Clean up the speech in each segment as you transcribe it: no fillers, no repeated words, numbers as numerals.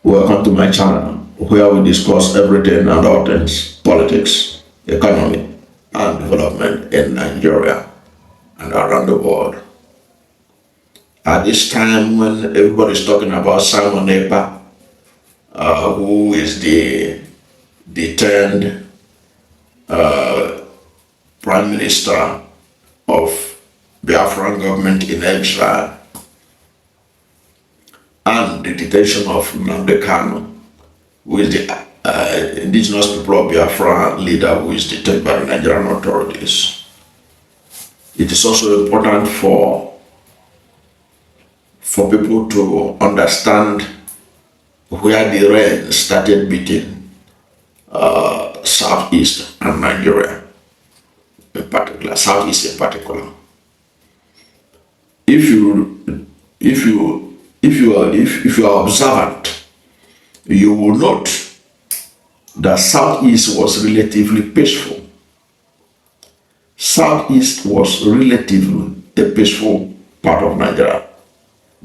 Welcome to my channel, where we discuss everything and all things politics, economy, and development in Nigeria and around the world. At this time, when everybody's talking about Simon Ekpa, who is the detained Prime Minister of Biafran government in exile, and the detention of Nnamdi Kanu, who is the Indigenous People of Biafra leader who is detained by the Nigerian authorities. It is also important for people to understand where the rain started beating Southeast and Nigeria, in particular, Southeast in particular. If you are observant, you will note that Southeast was relatively peaceful. Southeast was relatively a peaceful part of Nigeria.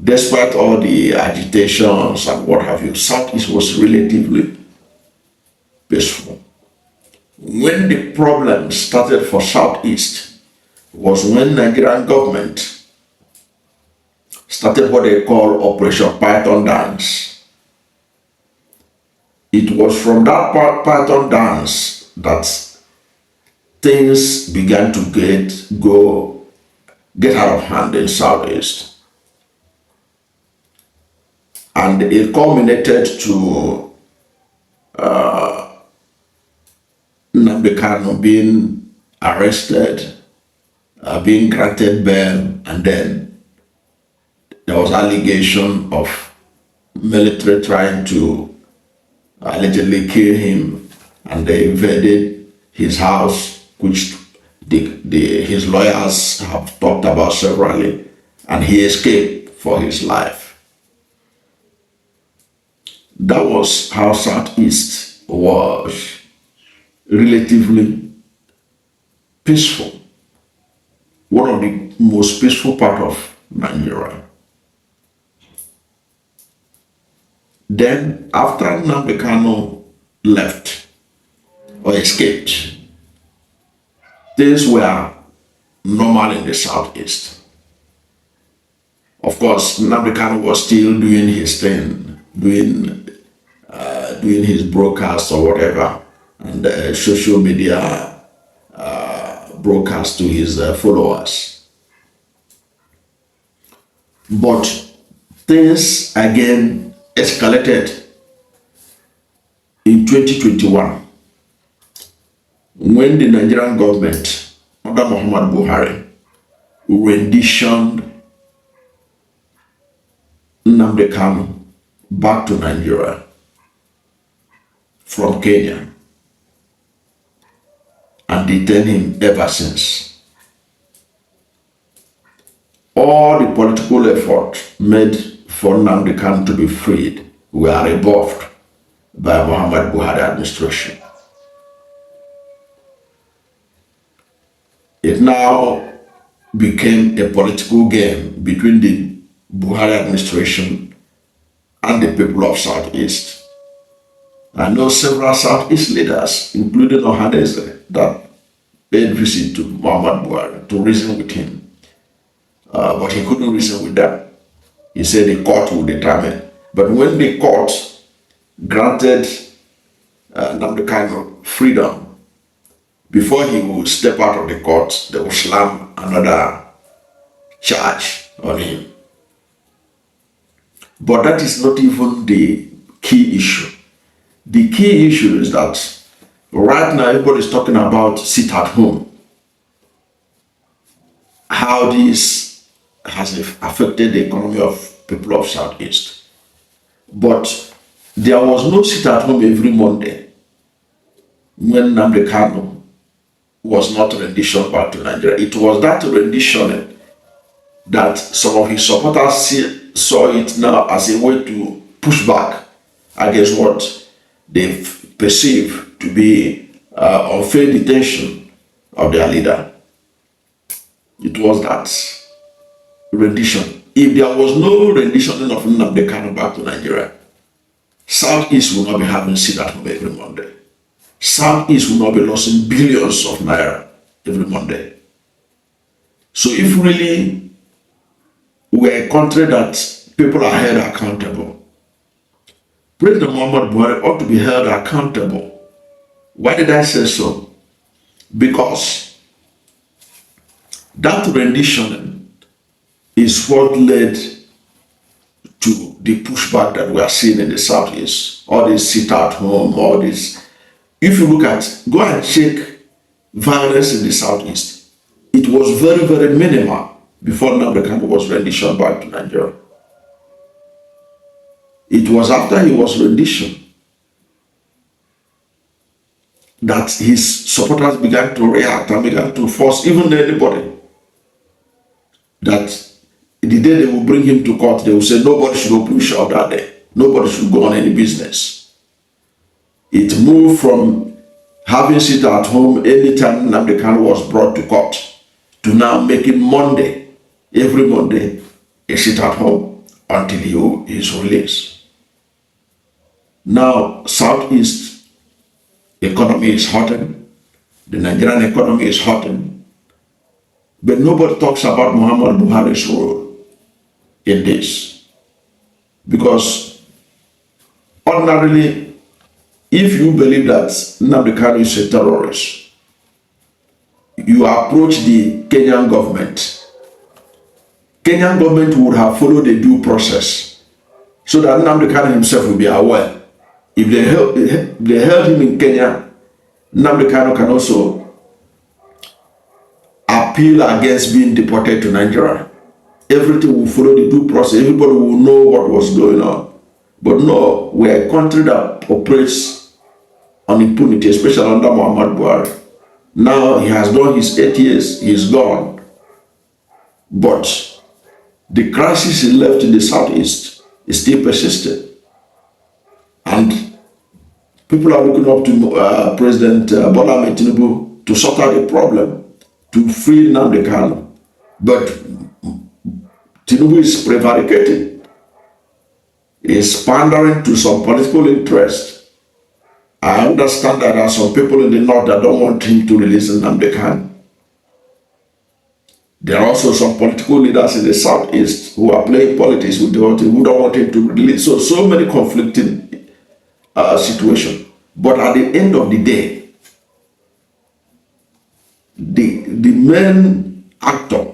Despite all the agitations and what have you, Southeast was relatively peaceful. When the problem started for Southeast was when Nigerian government started what they call Operation Python Dance. It was from that Python Dance that things began to get out of hand in Southeast. And it culminated to Nnamdi Kanu being arrested, being granted bail, and then there was allegation of military trying to allegedly kill him, and they invaded his house, which his lawyers have talked about severally, and he escaped for his life. That was how Southeast was relatively peaceful, one of the most peaceful part of Nigeria. Then, after Nnamdi Kanu left or escaped, things were normal in the Southeast. Of course, Nnamdi Kanu was still doing his thing, doing his broadcast or whatever, and social media broadcast to his followers. But things again escalated in 2021 when the Nigerian government under Muhammadu Buhari renditioned Nnamdi Kanu back to Nigeria from Kenya and detained him ever since. All the political effort made for Nnamdi Kanu to be freed were rebuffed by Muhammadu Buhari administration. It now became a political game between the Buhari administration and the people of Southeast. I know several Southeast leaders, including Ohadeze, that paid visit to Muhammadu Buhari to reason with him. But he couldn't reason with them. He said the court will determine. But when the court granted Nnamdi Kanu freedom, before he would step out of the court, they will slam another charge on him. But that is not even the key issue. The key issue is that right now everybody is talking about sit at home. How this has affected the economy of people of Southeast. But there was no sit at home every Monday when Nnamdi Kanu was not renditioned back to Nigeria. It was that renditioning that some of his supporters saw it now as a way to push back against what they perceive to be unfair detention of their leader. It was that rendition. If there was no renditioning of Nnamdi Kanu back to Nigeria, Southeast will not be having sit at home every Monday. Southeast will not be losing billions of naira every Monday. So if really we're a country that people are held accountable, President Muhammadu Buhari ought to be held accountable. Why did I say so? Because that renditioning is what led to the pushback that we are seeing in the Southeast. All this sit at home, all this. If you look at, go and check violence in the Southeast. It was very, very minimal before Nnamdi Kanu was renditioned back to Nigeria. It was after he was renditioned that his supporters began to react and began to force even anybody that the day they will bring him to court, they will say nobody should open shop that day. Nobody should go on any business. It moved from having sit at home anytime Nnamdi Kanu was brought to court to now making Monday, every Monday, a sit at home until he is released. Now, Southeast economy is hurting. The Nigerian economy is hurting. But nobody talks about Muhammadu Buhari's role in this. Because ordinarily, if you believe that Nnamdi Kanu is a terrorist, you approach the Kenyan government. Kenyan government would have followed a due process so that Nnamdi Kanu himself will be aware. If they held him in Kenya, Nnamdi Kanu can also appeal against being deported to Nigeria. Everything will follow the due process. Everybody will know what was going on. But no, we're a country that operates on impunity, especially under Muhammadu Buhari. Now he has done his 8 years, he's gone. But the crisis he left in the Southeast is still persistent. And people are looking up to President Bola Ahmed Tinubu to sort out the problem, to free Nnamdi Kanu. But Tinubu is prevaricating. He is pandering to some political interest. I understand that there are some people in the north that don't want him to release Nnamdi Kanu. There are also some political leaders in the southeast who are playing politics with who don't want him to release. So many conflicting situations. But at the end of the day, the main actor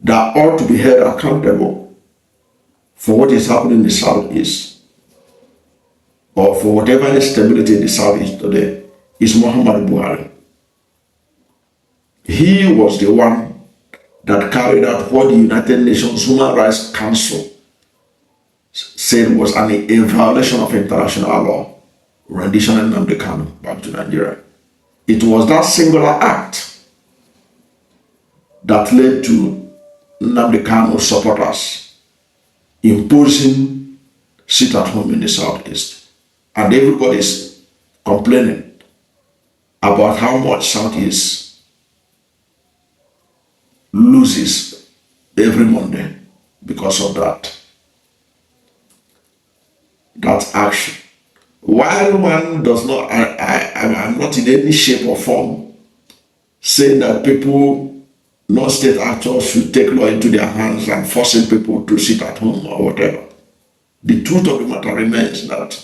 that ought to be held accountable for what is happening in the southeast, or for whatever instability in the southeast today, is Muhammadu Buhari. He was the one that carried out what the United Nations Human Rights Council said was a violation of international law, renditioning Nnamdi Kanu back to Nigeria. It was that singular act that led to Nnamdi Kanu supporters imposing sit at home in the southeast. And everybody's complaining about how much Southeast loses every Monday because of that action. While one does not, I'm not in any shape or form saying that people, non-state actors, should take law into their hands and forcing people to sit at home or whatever. The truth of the matter remains that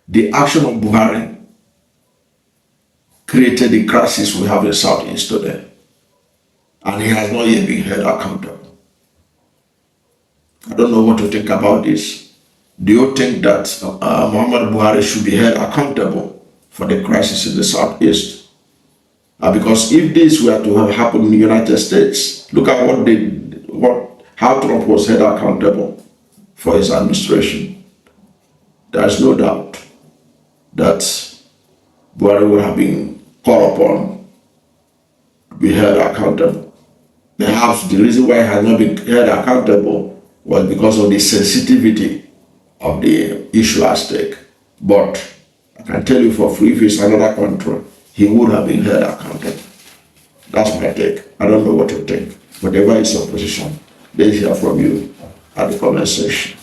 the action of Buhari created the crisis we have in Southeast today. And he has not yet been held accountable. I don't know what to think about this. Do you think that Muhammadu Buhari should be held accountable for the crisis in the Southeast? Because if this were to have happened in the United States, look at how Trump was held accountable for his administration. There is no doubt that Buhari would have been called upon to be held accountable. Perhaps the reason why he has not been held accountable was because of the sensitivity of the issue at stake. But I can tell you for free, if it's another country, he would have been held accountable. That's my take. I don't know what you think. Whatever is your position, let's hear from you at the comment section.